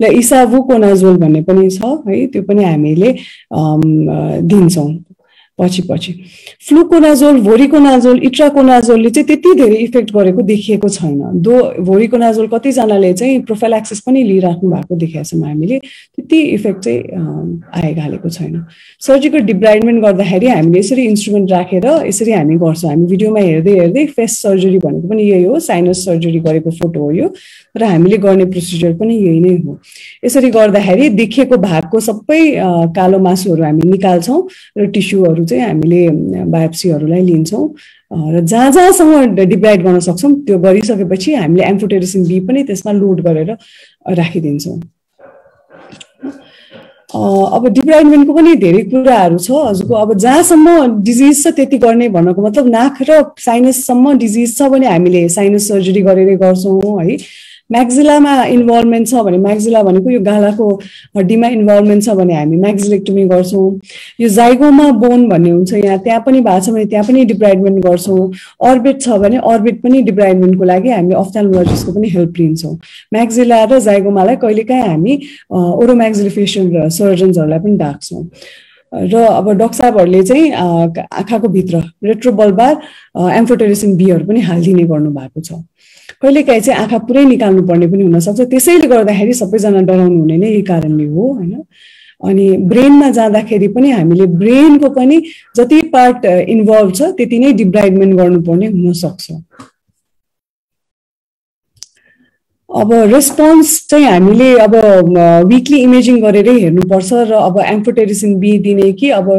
र इसावुकोनाजोल भन्ने पनि छ है त्यो पनि हामीले दिन्छौं पछि फ्लुकोनाजोल भोरिकोनाजोल इट्राकोनाजोलले चाहिँ त्यति धेरै इफेक्ट गरेको देखिएको छैन दो भोरिकोनाजोल कति जनाले चाहिँ प्रोफाइल्याक्सिस पनि लिइराख्नु भएको देखेका छौं हामीले त्यति इफेक्ट चाहिँ आइहालेको छैन सर्जिकल डिब्राइडमेन्ट गर्दाखेरि हामीले यसरी इन्स्ट्रुमेन्ट राखेर यसरी हामी गर्छौं हामी भिडियोमा हेर्दै फेस सर्जरी भनेको पनि यही हो साइनस सर्जरी गरेको फोटो हो यो र हामीले गर्ने प्रोसिजर पनि यही नै हो यसरी गर्दाखेरि देखिएको भागको सबै कालो मासुहरु हामी निकाल्छौं र टिस्युहरु चाहिँ हामीले बायोप्सीहरुलाई लिन्छौं र जहाँसम्म डिब्राइड गर्न सक्छौं त्यो गरिसकेपछि हामीले एम्फोटेरिसिन बी पनि त्यसमा लोड गरेर राखिदिन्छौं अब डिब्राइडमेन्टको पनि धेरै कुराहरु छ हजुरको अब जहाँसम्म डिजिज छ त्यति गर्ने भन्नको मतलब नाक र साइनस सम्म डिजिज छ भने हामीले साइनस सर्जरी गरेरै गर्छौं है म्याक्सिलामा इन्भल्भमेन्ट छ भने म्याक्सिला भनेको यो गालाको हड्डीमा इन्भल्भमेन्ट छ भने हामी म्याक्सिलेक्टोमी गर्छौं यो जाइगोमा बोन भन्ने हुन्छ यहाँ त्यहाँ पनि भएको छ भने त्यहाँ पनि डिब्राइडमेन्ट गर्छौं अर्बिट छ भने अर्बिट पनि डिब्राइडमेन्टको लागि हामी अफ्थाल्मोलोजिस्टको पनि हेल्प लिन्छौं म्याक्सिला र जाइगोमालाई कहिलेकाहीँ हामी ओरोम्याक्सिलोफेसियल सर्जन्सहरुलाई पनि डाक्छौं र अब डाक्टर साहबहरुले चाहिँ आँखाको भित्र रेट्रोबल्बार एम्फोटेरिसिन बीहरु पनि हाल्दिने गर्नु भएको छ कहिलेकाहीँ चाहिँ आँखा पुरै निकाल्नु पर्ने पनि हुन सक्छ त्यसैले गर्दाखेरि सबैजना डराउनु हुने नै यही कारणले हो हैन अनि ब्रेनमा जाँदाखेरि पनि हामीले ब्रेनको पनि जति पार्ट इन्भल्भ छ त्यति नै डिब्राइडमेन्ट गर्नुपर्ने हुन सक्छ अब रेस्पोन्स चाहिँ हामीले अब वीकली इमेजिङ गरेरै हेर्नुपर्छ र अब एम्फोटेरिसिन बी दिने कि अब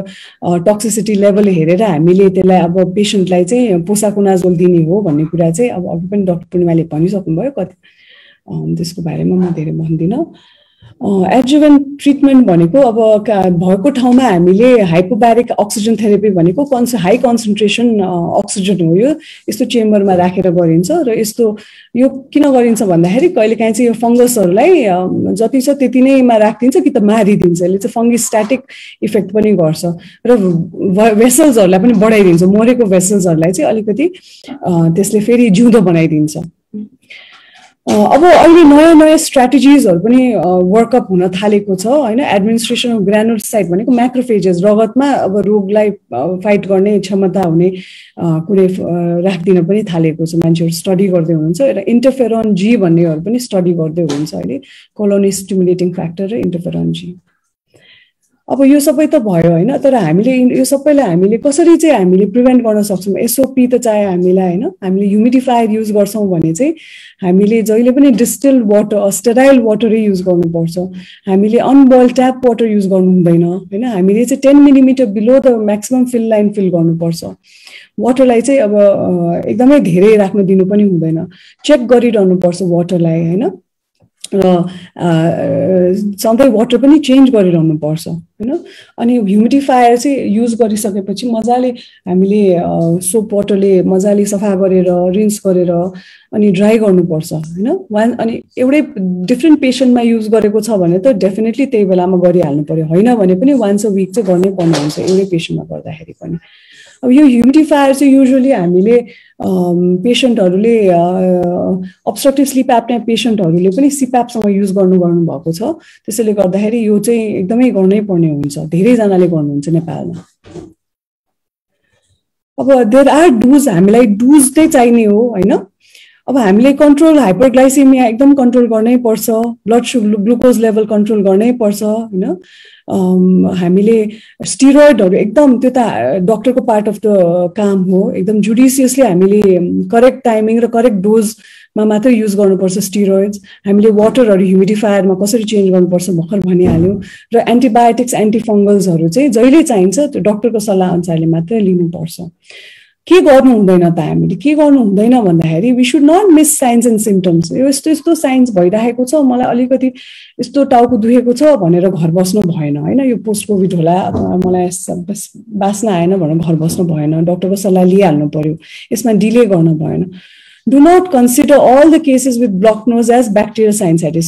टक्सिसिटी लेभल हेरेर हामीले त्यसलाई अब पेशेन्टलाई चाहिँ पोसाकोनाजोल दिने हो भन्ने कुरा चाहिँ अब अघि पनि डाक्टर पूर्णिमाले भनिसक्नु भयो कति त्यसको बारेमा म धेरै भन्दिन एडजुभेन्ट ट्रिटमेन्ट भनेको अब भएको ठाउँमा हामीले हाइपोब्यारिक अक्सिजन थेरापी भनेको हाई कन्सन्ट्रेसन अक्सिजन हो। यो यस्तो चेम्बरमा राखेर गरिन्छ र यस्तो यो किन गरिन्छ भन्दाखेरि कहिलेकाहीँ चाहिँ यो फङ्गसहरूलाई जति छ त्यति नैमा राखिदिन्छ कि त मारिदिन्छ। यसले चाहिँ फङ्गिस्ट्याटिक इफेक्ट पनि गर्छ र भेसल्सहरूलाई पनि बढाइदिन्छ। मरेको भेसल्सहरूलाई चाहिँ अलिकति त्यसले फेरि जिउँदो बनाइदिन्छ। अब अहिले नयाँ नयाँ स्ट्राटेजिजहरू पनि वर्कअप हुन थालेको छ होइन। एडमिनिस्ट्रेसन अफ ग्रानुलोसाइट भनेको म्याक्रोफेजेस, रगतमा अब रोगलाई फाइट गर्ने क्षमता हुने कुनै राखिदिन पनि थालेको छ। मान्छेहरू स्टडी गर्दै हुनुहुन्छ र इन्टरफेरोन जी भन्नेहरू पनि स्टडी गर्दै हुनुहुन्छ अहिले, कोलोनी स्टिमुलेटिङ फ्याक्टर र इन्टरफेरोन जी। अब यो सबै त भयो होइन, तर हामीले यो सबैलाई हामीले कसरी चाहिँ हामीले प्रिभेन्ट गर्न सक्छौँ? एसओपी त चाहे हामीलाई होइन, हामीले ह्युमिडिफायर युज गर्छौँ भने चाहिँ हामीले जहिले पनि डिस्टिल्ड वाटर, स्टेराइल वाटरै युज गर्नुपर्छ। हामीले अनबोइल्ड ट्याप वाटर युज गर्नु हुँदैन होइन। हामीले चाहिँ 10 millimetre below the maximum fill line fill गर्नुपर्छ। वाटरलाई चाहिँ अब एकदमै धेरै राख्न दिनु पनि हुँदैन, चेक गरिरहनुपर्छ वाटरलाई होइन। र सधैँ वाटर पनि चेन्ज गरिरहनुपर्छ होइन। अनि ह्युमिडिफायर चाहिँ युज गरिसकेपछि मजाले हामीले सोप वाटरले मजाले सफा गरेर रिन्स गरेर अनि ड्राई गर्नुपर्छ होइन। अनि एउटै डिफ्रेन्ट पेसेन्टमा युज गरेको छ भने त डेफिनेटली त्यही बेलामा गरिहाल्नु पर्यो, होइन भने पनि वान्स अ विक चाहिँ गर्नै पर्ने हुन्छ एउटै पेसेन्टमा गर्दाखेरि पनि। अब यो ह्युमिडिफायर चाहिँ युजुअली हामीले पेसेन्टहरूले अब्स्ट्रक्टिभ स्लिप एप्निया पेसेन्टहरूले पनि सिप्यापसँग युज गर्नुभएको छ। त्यसैले गर्दाखेरि यो चाहिँ एकदमै गर्नै पर्ने हुन्छ, धेरैजनाले गर्नुहुन्छ नेपालमा। अब देयर आर डुज, हामीलाई डुज चाहिँ चाहिने हो होइन। अब हामीले कन्ट्रोल हाइपरग्लाइसेमिया एकदम कन्ट्रोल गर्नै पर्छ, ब्लड ग्लुकोज लेभल कन्ट्रोल गर्नै पर्छ होइन। हामीले स्टिरोइडहरू एकदम त्यो त डक्टरको पार्ट अफ द काम हो, एकदम जुडिसियसली हामीले करेक्ट टाइमिङ र करेक्ट डोजमा मात्रै युज गर्नुपर्छ स्टिरोइड्स। हामीले वाटरहरू ह्युमिडिफायरमा कसरी चेन्ज गर्नुपर्छ भर्खर भनिहाल्यौँ। र एन्टिबायोटिक्स एन्टिफङ्गल्सहरू चाहिँ जहिले चाहिन्छ त्यो डक्टरको सल्लाह अनुसारले मात्रै लिनुपर्छ। के गर्नु हुँदैन त हामीले, के गर्नु हुँदैन भन्दाखेरि we should not miss signs and symptoms. यो यस्तो यस्तो साइन्स भइरहेको छ, मलाई अलिकति यस्तो टाउको दुखेको छ भनेर घर बस्नु भएन होइन। यो पोस्ट कोभिड होला अथवा मलाई बाँच्न आएन भनेर घर बस्नु भएन, डक्टरको सल्लाह लिइहाल्नु पर्यो, यसमा डिले गर्न भएन। Do not consider all the cases with blocked nose as bacterial sinusitis.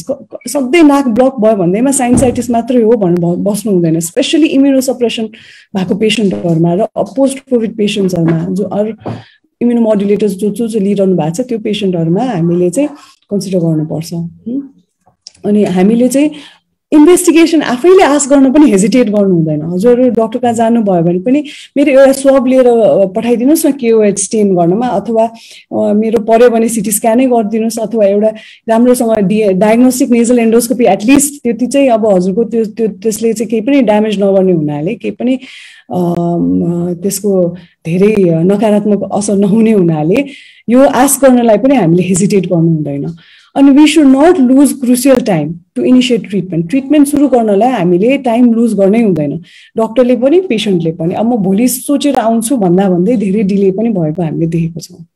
सधैँ नाक ब्लक भयो भन्दैमा साइनसाइटिस मात्रै हो भनेर बस्नु हुँदैन। स्पेसली इम्युनोसप्रेसन भएको पेसेन्टहरूमा र पोस्ट कोभिड पेसेन्ट्सहरूमा जो अरू इम्युनोमोडुलेटर्स जो लिइरहनु भएको छ त्यो पेसेन्टहरूमा हामीले चाहिँ कन्सिडर गर्नुपर्छ। अनि हामीले चाहिँ इन्भेस्टिगेसन आफैले आस्क गर्न पनि हेजिटेट गर्नु हुँदैन। हजुरहरू डक्टर कहाँ जानुभयो भने पनि मेरो एउटा स्वाब लिएर पठाइदिनुहोस् न केओएच स्टेन गर्नमा, अथवा मेरो पर्यो भने सिटी स्क्यानै गरिदिनुहोस्, अथवा एउटा राम्रोसँग डायग्नोस्टिक नेजल एन्डोस्कोपी एटलिस्ट त्यति चाहिँ अब हजुरको त्यो त्यसले चाहिँ केही पनि ड्यामेज नगर्ने हुनाले, केही पनि त्यसको धेरै नकारात्मक असर नहुने हुनाले यो आस्क गर्नलाई पनि हामीले हेजिटेट गर्नु हुँदैन। अनि we should not lose crucial time to initiate treatment. Treatment सुरु गर्नलाई हामीले टाइम लुज गर्नै हुँदैन, डक्टरले पनि पेसेन्टले पनि। अब म भोलि सोचेर आउँछु भन्दा भन्दै धेरै डिले पनि भएको हामीले देखेको छौँ।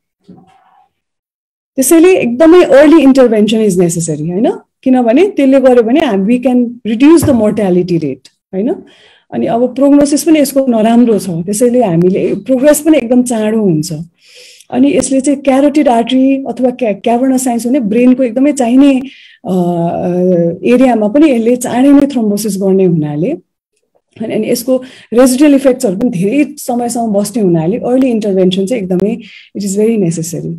त्यसैले एकदमै अर्ली इन्टरभेन्सन इज नेसेसरी होइन, किनभने त्यसले गर्यो भने we can reduce the mortality rate होइन। अनि अब प्रोग्नोसिस पनि यसको नराम्रो छ, त्यसैले हामीले प्रोग्रेस पनि एकदम चाँडो हुन्छ। अनि यसले चाहिँ क्यारोटिड आर्टरी अथवा क्याभर्नस साइन्स हुने ब्रेनको एकदमै चाहिने एरियामा पनि यसले चाँडै नै थ्रोम्बोसिस गर्ने हुनाले अनि यसको रेजिडुअल इफेक्ट्सहरू पनि धेरै समयसम्म बस्ने हुनाले अर्ली इन्टरभेन्सन चाहिँ एकदमै it is very necessary.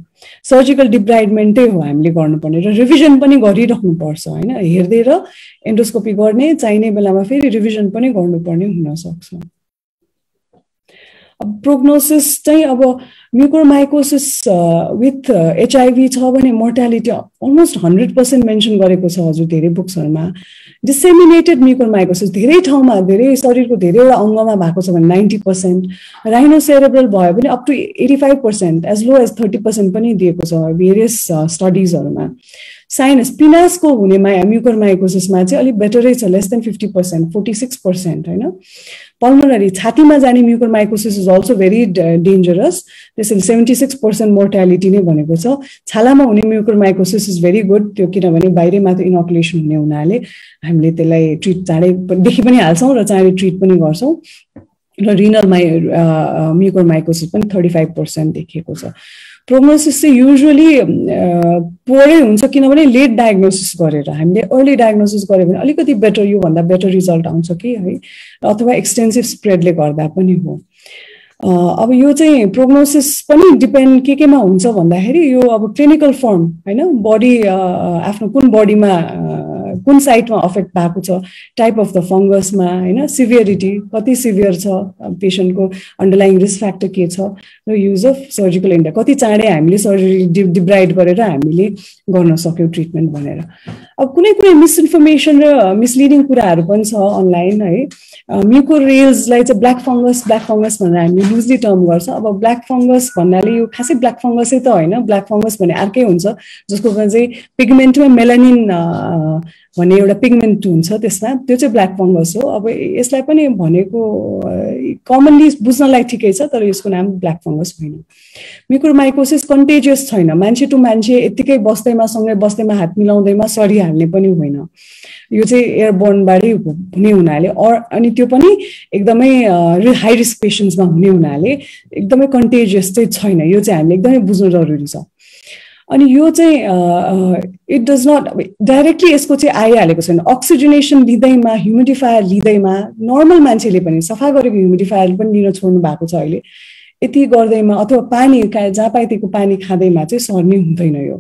Surgical डिब्राइडमेन्टै हो हामीले गर्नुपर्ने र रिभिजन पनि गरिराख्नुपर्छ होइन। हेर्दै र एन्डोस्कोपी गर्ने चाहिने बेलामा फेरि रिभिजन पनि गर्नुपर्ने हुनसक्छ। अब प्रोग्नोसिस चाहिँ अब म्युकोरमाइकोसिस विथ एचआइभी छ भने मोर्टालिटी अलमोस्ट 100% मेन्सन गरेको छ हजुर धेरै बुक्सहरूमा। डिसेमिनेटेड म्युकोरमाइकोसिस धेरै ठाउँमा धेरै शरीरको धेरैवटा अङ्गमा भएको छ भने 90%, राइनोसेरेब्रल भयो भने up to 85%, as low as 30% पनि दिएको छ भेरियस स्टडिजहरूमा। साइनस पिनासको हुने म्युकोरमाइकोसिसमा चाहिँ अलिक बेटरै छ, लेस देन 50%, 46%, होइन। पल्मोनरी छातीमा जाने म्युकोरमाइकोसिस इज अल्सो भेरी डेन्जरस, त्यसैले 76% मोर्टालिटी नै भनेको छ। छालामा हुने म्युकोरमाइकोसिस इज भेरी गुड, त्यो किनभने बाहिरै मात्र इनोकुलेसन हुने हुनाले हामीले त्यसलाई ट्रिट चाँडै देखि पनि हाल्छौँ र चाँडै ट्रिट पनि गर्छौँ। र रिनल म्युकोरमाइकोसिस पनि 35% देखिएको छ। प्रोग्नोसिस चाहिँ युजुअली पोरै हुन्छ, किनभने लेट डायग्नोसिस गरेर हामीले अर्ली डायग्नोसिस गऱ्यो भने अलिकति बेटर, योभन्दा बेटर रिजल्ट आउँछ कि है, अथवा एक्सटेन्सिभ स्प्रेडले गर्दा पनि हो। अब यो चाहिँ प्रोग्नोसिस पनि डिपेन्ड केमा हुन्छ भन्दाखेरि यो अब क्लिनिकल फर्म, होइन, बडी आफ्नो कुन बडीमा कुन साइटमा अफेक्ट भएको छ, टाइप अफ द फङ्गसमा, होइन, सिभियरिटी कति सिभियर छ, पेसेन्टको अन्डरलाइङ रिस्क फ्याक्टर के छ, र युज अफ सर्जिकल इन्टर कति चाँडै हामीले सर्जरी डिब्राइड गरेर हामीले गर्न सक्यौँ ट्रिटमेन्ट भनेर। अब कुनै कुनै मिसइन्फर्मेसन र मिसलिडिङ कुराहरू पनि छ अनलाइन, है। म्युकोरेल्सलाई चाहिँ ब्ल्याक फङ्गस भनेर हामीले लुजली टर्म गर्छ। अब ब्ल्याक फङ्गस भन्नाले यो खासै ब्ल्याक फङ्गसै त होइन, ब्ल्याक फङ्गस भने अर्कै हुन्छ, जसको चाहिँ पिगमेन्टमा मेलानिन भन्ने एउटा पिगमेन्ट हुन्छ त्यसमा, त्यो चाहिँ ब्ल्याक फङ्गस हो। अब यसलाई पनि भनेको कमनली बुझ्नलाई ठिकै छ, तर यसको नाम ब्ल्याक फङ्गस होइन। म्युकोरमाइकोसिस कन्टेजियस छैन, मान्छे टु मान्छे यत्तिकै बस्दैमा सँगै बस्दैमा हात मिलाउँदैमा सरिहाल्ने पनि होइन, यो चाहिँ एयरबोर्नबाटै हुने हुनाले, अनि त्यो पनि एकदमै हाई रिस्क पेसेन्ट्समा हुने हुनाले एकदमै कन्टेजियस चाहिँ छैन। यो चाहिँ हामीले एकदमै बुझ्नु जरुरी छ। अनि यो चाहिँ इट डज नट डाइरेक्टली यसको चाहिँ आइहालेको छैन। अक्सिजनेसन लिँदैमा, ह्युमिडिफायर लिँदैमा, नर्मल मान्छेले पनि सफा गरेको ह्युमिडिफायर पनि लिन छोड्नु भएको छ अहिले, यति गर्दैमा अथवा पानी जहाँ पाए त्यहीको पानी खाँदैमा चाहिँ सर्ने हुँदैन। यो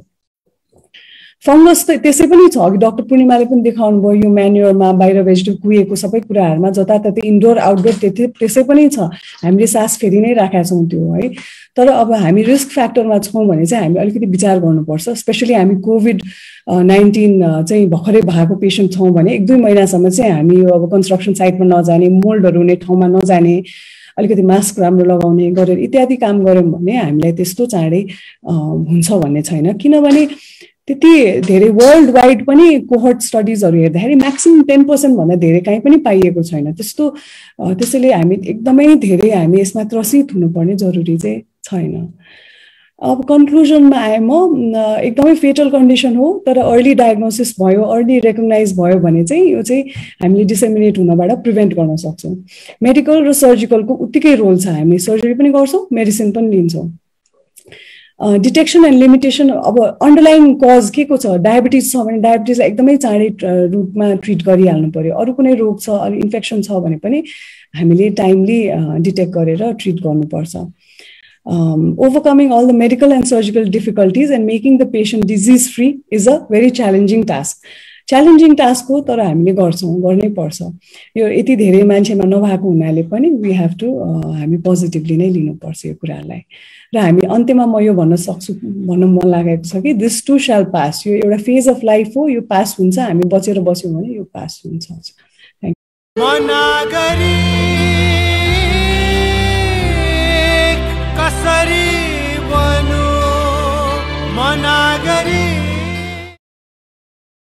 फङ्गस त त्यसै पनि छ, अघि डाक्टर पूर्णिमाले पनि देखाउनु भयो, यो म्यान्युरमा बाहिर भेजिटेबल कुहिएको सबै कुराहरूमा जताततै इन्डोर आउटडोर त्यसै पनि छ, हामीले सास फेरि नै राखेका छौँ त्यो, है। तर अब हामी रिस्क फ्याक्टरमा छौँ भने चाहिँ हामी अलिकति विचार गर्नुपर्छ। स्पेसली हामी कोभिड-19 चाहिँ भर्खरै भएको पेसेन्ट छौँ भने 1-2 महिनासम्म चाहिँ हामी यो अब कन्स्ट्रक्सन साइटमा नजाने, मोल्डहरू हुने ठाउँमा नजाने, अलिकति मास्क राम्रो लगाउने गरेर इत्यादि काम गऱ्यौँ भने हामीलाई त्यस्तो चाँडै हुन्छ भन्ने छैन। किनभने त्यति धेरै वर्ल्ड वाइड पनि कोहर्ट स्टडिजहरू हेर्दाखेरि म्याक्सिमम 10% भन्दा धेरै कहीँ पनि पाइएको छैन त्यस्तो। त्यसैले हामी एकदमै धेरै हामी यसमा त्रसित हुनुपर्ने जरुरी चाहिँ छैन। अब कन्क्लुजनमा आए म एकदमै फेटल कन्डिसन हो, तर अर्ली डायग्नोसिस भयो, अर्ली रेकग्नाइज भयो भने चाहिँ यो चाहिँ हामीले डिसेमिनेट हुनबाट प्रिभेन्ट गर्न सक्छौँ। मेडिकल र सर्जिकलको उत्तिकै रोल छ, हामी सर्जरी पनि गर्छौँ, मेडिसिन पनि लिन्छौँ। डिटेक्सन एन्ड लिमिटेसन, अब अन्डरलाइन कज के को छ, डायबिटिज छ भने डायबिटिजलाई एकदमै चाँडै रूपमा ट्रिट गरिहाल्नु पर्यो। अरू कुनै रोग छ, अरू इन्फेक्सन छ भने पनि हामीले टाइमली डिटेक्ट गरेर ट्रिट गर्नुपर्छ। Overcoming all the medical and surgical difficulties and making the patient disease free is a very challenging task. Challenging task हो, तर हामीले गर्छौँ, गर्नै पर्छ। यो यति धेरै मान्छेमा नभएको हुनाले पनि वी हेभ टु हामी पोजिटिभली नै लिनुपर्छ यो कुरालाई। र हामी अन्त्यमा म यो भन्न मन लागेको छ कि दिस टु श्याल पास, यो एउटा फेज अफ लाइफ हो, यो पास हुन्छ, हामी बचेर बस्यौँ भने यो पास हुन्छ। Thank you.